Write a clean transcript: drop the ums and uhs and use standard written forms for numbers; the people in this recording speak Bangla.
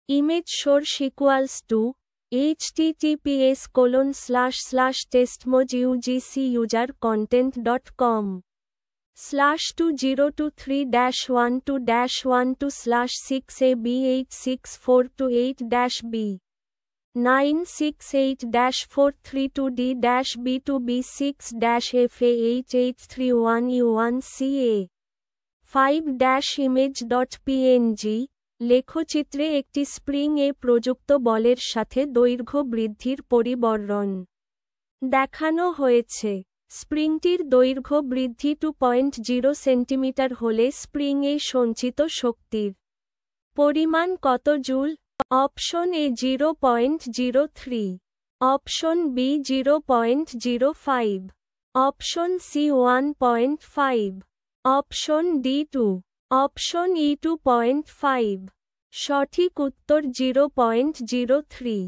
Image source equals to https://testmod/user-content.com/2023-12/6ab86428-b 968-432D-B2B6-FA8831U1CA 5-image.png লেখচিত্রে একটি স্প্রিং এ প্রযুক্ত বলের সাথে দৈর্ঘ্য বৃদ্ধির পরিবর্তন দেখানো হয়েছে। স্প্রিংটির দৈর্ঘ্য বৃদ্ধি 2.0 সেন্টিমিটার হলে স্প্রিং এ সঞ্চিত শক্তির পরিমাণ কত joule? Option A 0.03, option B 0.05, option C 1.5, option D 2, option E 2.5। সঠিক উত্তর 0.03।